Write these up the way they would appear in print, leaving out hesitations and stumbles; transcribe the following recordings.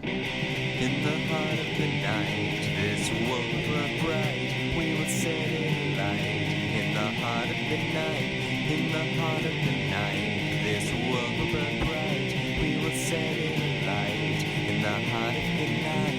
In the heart of the night, this world will burn bright. We will set it alight. In the heart of the night, in the heart of the night, this world will burn bright. We will set it alight. In the heart of the night.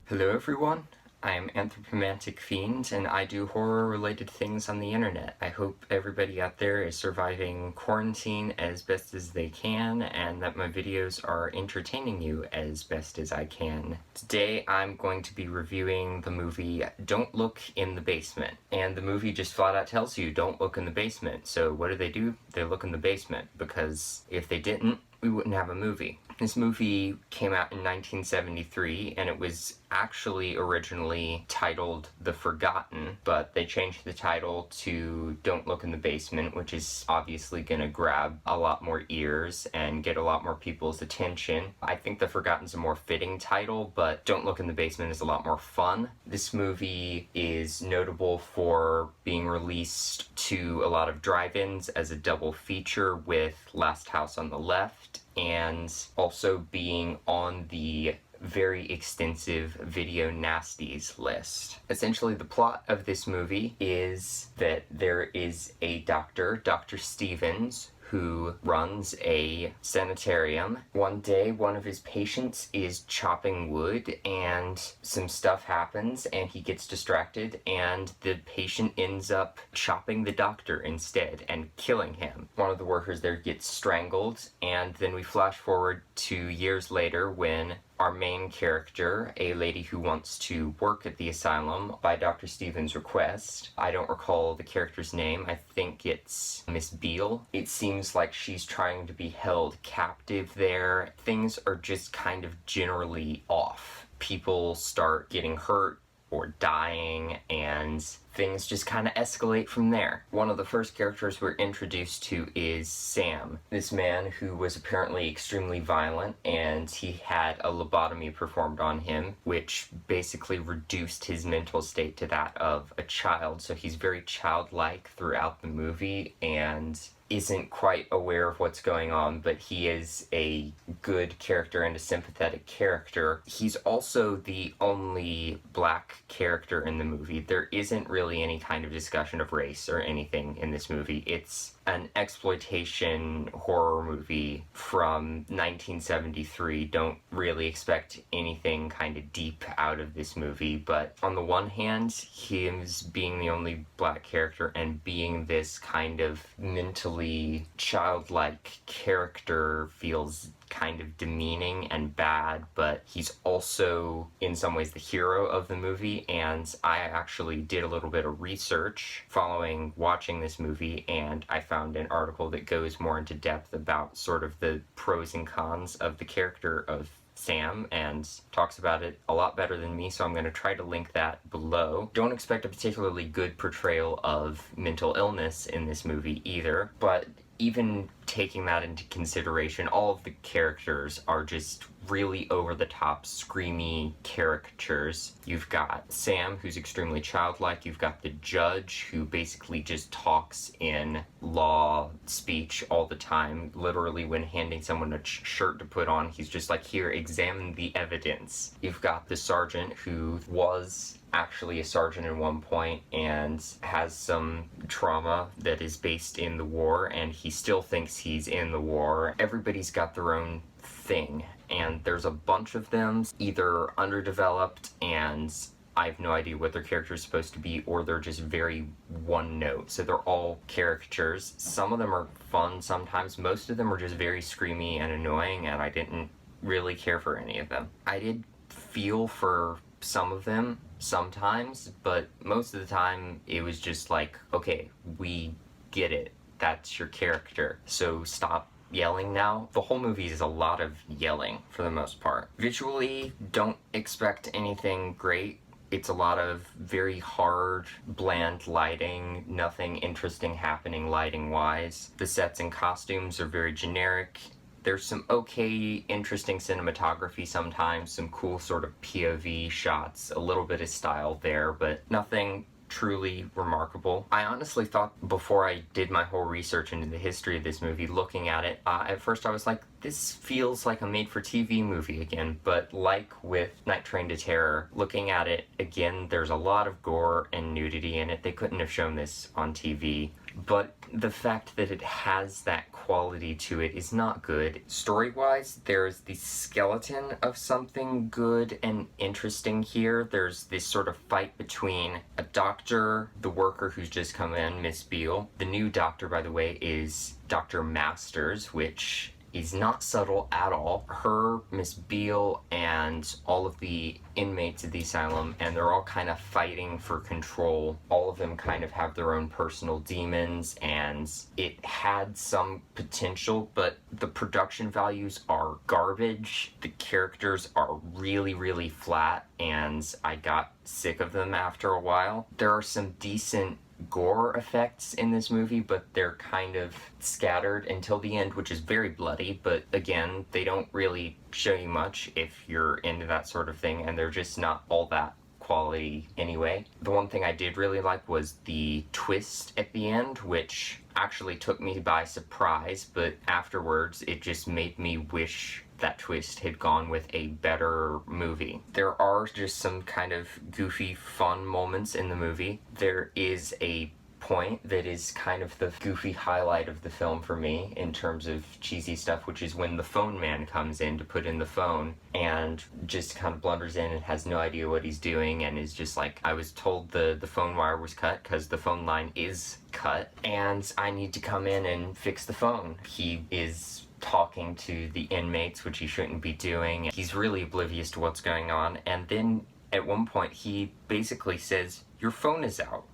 Hello everyone, I am Anthropomantic Fiend, and I do horror-related things on the internet. I hope everybody out there is surviving quarantine as best as they can, and that my videos are entertaining you as best as I can. Today I'm going to be reviewing the movie Don't Look in the Basement. And the movie just flat out tells you, don't look in the basement. So what do? They look in the basement, because if they didn't, we wouldn't have a movie. This movie came out in 1973, and it was actually originally titled The Forgotten, but they changed the title to Don't Look in the Basement, which is obviously gonna grab a lot more ears and get a lot more people's attention. I think The Forgotten's a more fitting title, but Don't Look in the Basement is a lot more fun. This movie is notable for being released to a lot of drive-ins as a double feature with Last House on the Left, and also being on the very extensive Video Nasties list. Essentially, the plot of this movie is that there is a doctor, Dr. Stevens, who runs a sanitarium. One day, one of his patients is chopping wood, and some stuff happens, and he gets distracted, and the patient ends up chopping the doctor instead and killing him. One of the workers there gets strangled, and then we flash forward to years later when our main character, a lady who wants to work at the asylum by Dr. Stevens' request. I don't recall the character's name. I think it's Miss Beale. It seems like she's trying to be held captive there. Things are just kind of generally off. People start getting hurt or dying, and things just kind of escalate from there. One of the first characters we're introduced to is Sam, this man who was apparently extremely violent, and he had a lobotomy performed on him, which basically reduced his mental state to that of a child, so he's very childlike throughout the movie, and isn't quite aware of what's going on, but he is a good character and a sympathetic character. He's also the only black character in the movie. There isn't really any kind of discussion of race or anything in this movie. It's an exploitation horror movie from 1973. Don't really expect anything kind of deep out of this movie, but on the one hand, him being the only black character and being this kind of mentally childlike character feels kind of demeaning and bad, but he's also in some ways the hero of the movie. And I actually did a little bit of research following watching this movie, and I found an article that goes more into depth about sort of the pros and cons of the character of Sam, and talks about it a lot better than me, so I'm going to try to link that below. Don't expect a particularly good portrayal of mental illness in this movie either, but even taking that into consideration, all of the characters are just really over-the-top, screamy caricatures. You've got Sam, who's extremely childlike. You've got the judge, who basically just talks in law speech all the time. Literally, when handing someone a shirt to put on, he's just like, here, examine the evidence. You've got the sergeant, who was actually a sergeant at one point and has some trauma that is based in the war, and he still thinks he's in the war. Everybody's got their own thing, and there's a bunch of them, either underdeveloped and I have no idea what their character is supposed to be, or they're just very one note. So they're all caricatures. Some of them are fun sometimes. Most of them are just very screamy and annoying, and I didn't really care for any of them. I did feel for some of them sometimes, but most of the time it was just like, okay, we get it. That's your character. So stop yelling now. The whole movie is a lot of yelling for the most part. Visually, don't expect anything great. It's a lot of very hard, bland lighting, nothing interesting happening lighting-wise. The sets and costumes are very generic. There's some okay, interesting cinematography sometimes, some cool sort of POV shots, a little bit of style there, but nothing truly remarkable. I honestly thought before I did my whole research into the history of this movie, looking at it, at first I was like, this feels like a made-for-TV movie again, but like with Night Train to Terror, looking at it again, there's a lot of gore and nudity in it. They couldn't have shown this on TV. But the fact that it has that quality to it is not good. Story-wise, there's the skeleton of something good and interesting here. There's this sort of fight between a doctor, the worker who's just come in, Miss Beale. The new doctor, by the way, is Dr. Masters, which is not subtle at all. Her, Miss Beale, and all of the inmates of the asylum, and they're all kind of fighting for control. All of them kind of have their own personal demons, and it had some potential, but the production values are garbage. The characters are really, really flat, and I got sick of them after a while. There are some decent gore effects in this movie, but they're kind of scattered until the end, which is very bloody, but again, they don't really show you much if you're into that sort of thing, and they're just not all that quality anyway. The one thing I did really like was the twist at the end, which actually took me by surprise, but afterwards it just made me wish that twist had gone with a better movie. There are just some kind of goofy, fun moments in the movie. There is a point that is kind of the goofy highlight of the film for me in terms of cheesy stuff, which is when the phone man comes in to put in the phone and just kind of blunders in and has no idea what he's doing and is just like, I was told the phone wire was cut because the phone line is cut and I need to come in and fix the phone. He is talking to the inmates, which he shouldn't be doing. He's really oblivious to what's going on, and then at one point he basically says, your phone is out.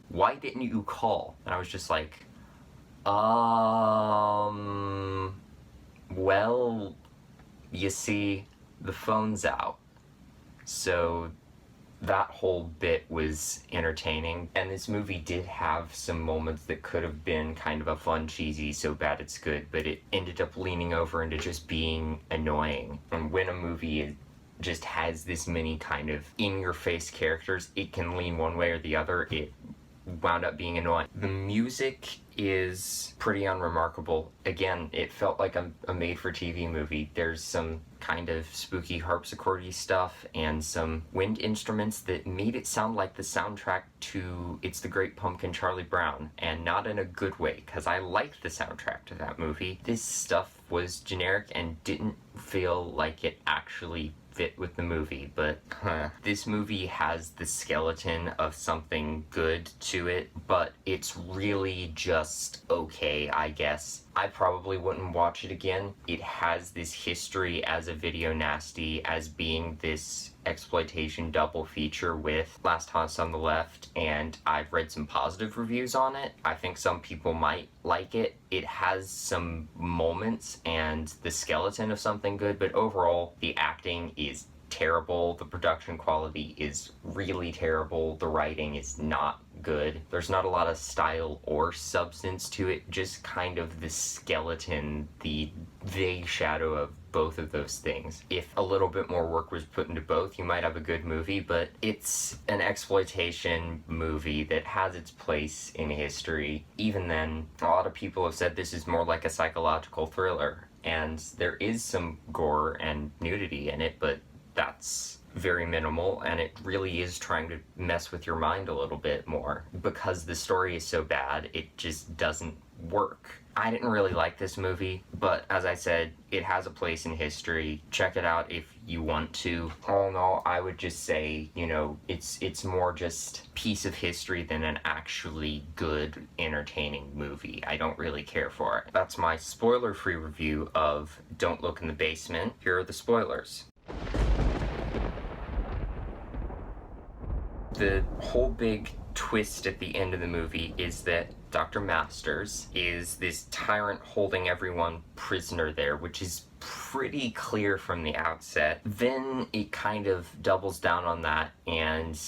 Why didn't you call? And I was just like, well, you see, the phone's out. So that whole bit was entertaining, and this movie did have some moments that could have been kind of a fun, cheesy, so bad it's good, but it ended up leaning over into just being annoying. And when a movie just has this many kind of in-your-face characters, it can lean one way or the other. It wound up being annoying. The music is pretty unremarkable. Again, it felt like a made-for-TV movie. There's some kind of spooky harpsichord-y stuff and some wind instruments that made it sound like the soundtrack to It's the Great Pumpkin Charlie Brown, and not in a good way, because I liked the soundtrack to that movie. This stuff was generic and didn't feel like it actually fit with the movie, but this movie has the skeleton of something good to it, but it's really just okay, I guess. I probably wouldn't watch it again. It has this history as a video nasty, as being this exploitation double feature with Last House on the Left, and I've read some positive reviews on it. I think some people might like it. It has some moments and the skeleton of something good, but overall, the acting is terrible. The production quality is really terrible. The writing is not good. There's not a lot of style or substance to it, just kind of the skeleton, the vague shadow of both of those things. If a little bit more work was put into both, you might have a good movie, but it's an exploitation movie that has its place in history. Even then, a lot of people have said this is more like a psychological thriller, and there is some gore and nudity in it, but that's very minimal, and it really is trying to mess with your mind a little bit more. Because the story is so bad, it just doesn't work. I didn't really like this movie, but as I said, it has a place in history. Check it out if you want to. All in all, I would just say, you know, it's more just piece of history than an actually good, entertaining movie. I don't really care for it. That's my spoiler-free review of Don't Look in the Basement. Here are the spoilers. The whole big twist at the end of the movie is that Dr. Masters is this tyrant holding everyone prisoner there, which is pretty clear from the outset. Then it kind of doubles down on that and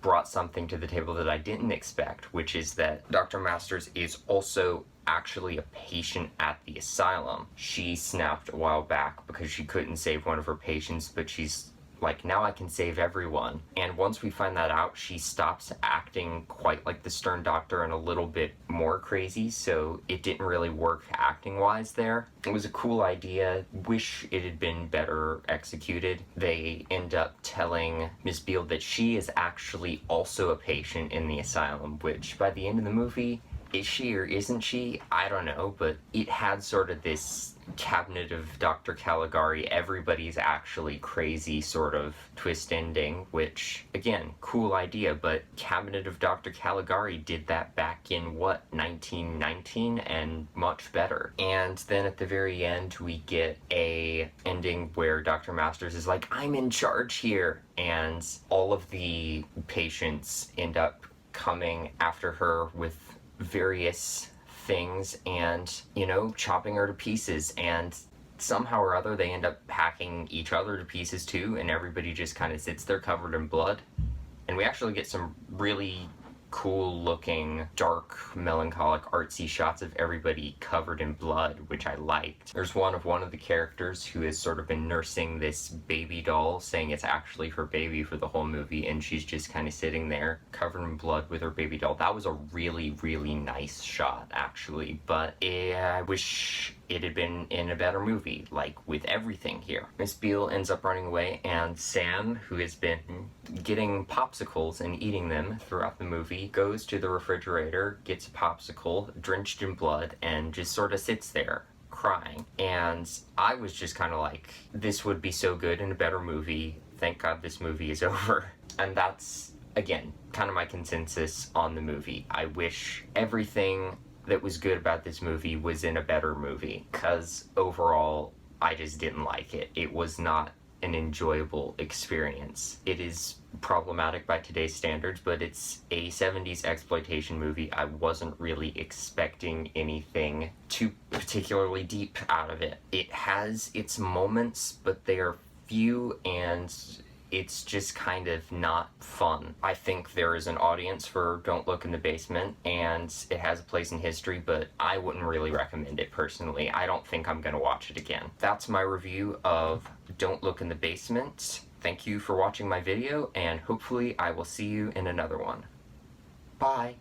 brought something to the table that I didn't expect, which is that Dr. Masters is also actually a patient at the asylum. She snapped a while back because she couldn't save one of her patients, but she's like, now I can save everyone. And once we find that out, she stops acting quite like the stern doctor and a little bit more crazy, so it didn't really work acting-wise there. It was a cool idea. Wish it had been better executed. They end up telling Miss Beale that she is actually also a patient in the asylum, which by the end of the movie, is she or isn't she? I don't know, but it had sort of this Cabinet of Dr. Caligari, everybody's actually crazy sort of twist ending, which, again, cool idea, but Cabinet of Dr. Caligari did that back in, 1919, and much better. And then at the very end, we get a ending where Dr. Masters is like, I'm in charge here, and all of the patients end up coming after her with various things and, chopping her to pieces, and somehow or other they end up hacking each other to pieces too, and everybody just kind of sits there covered in blood. And we actually get some really cool looking, dark, melancholic, artsy shots of everybody covered in blood, which I liked. There's one of the characters who has sort of been nursing this baby doll, saying it's actually her baby for the whole movie, and she's just kind of sitting there covered in blood with her baby doll. That was a really, really nice shot, actually, but I wish it had been in a better movie, like with everything here. Miss Beale ends up running away, and Sam, who has been getting popsicles and eating them throughout the movie, goes to the refrigerator, gets a popsicle drenched in blood, and just sort of sits there crying. And I was just kind of like, this would be so good in a better movie. Thank God this movie is over. And that's, again, kind of my consensus on the movie. I wish everything that was good about this movie was in a better movie, because overall I just didn't like it. It was not an enjoyable experience. It is problematic by today's standards, but it's a 70s exploitation movie. I wasn't really expecting anything too particularly deep out of it. It has its moments, but they are few, and it's just kind of not fun. I think there is an audience for Don't Look in the Basement, and it has a place in history, but I wouldn't really recommend it personally. I don't think I'm gonna watch it again. That's my review of Don't Look in the Basement. Thank you for watching my video, and hopefully I will see you in another one. Bye!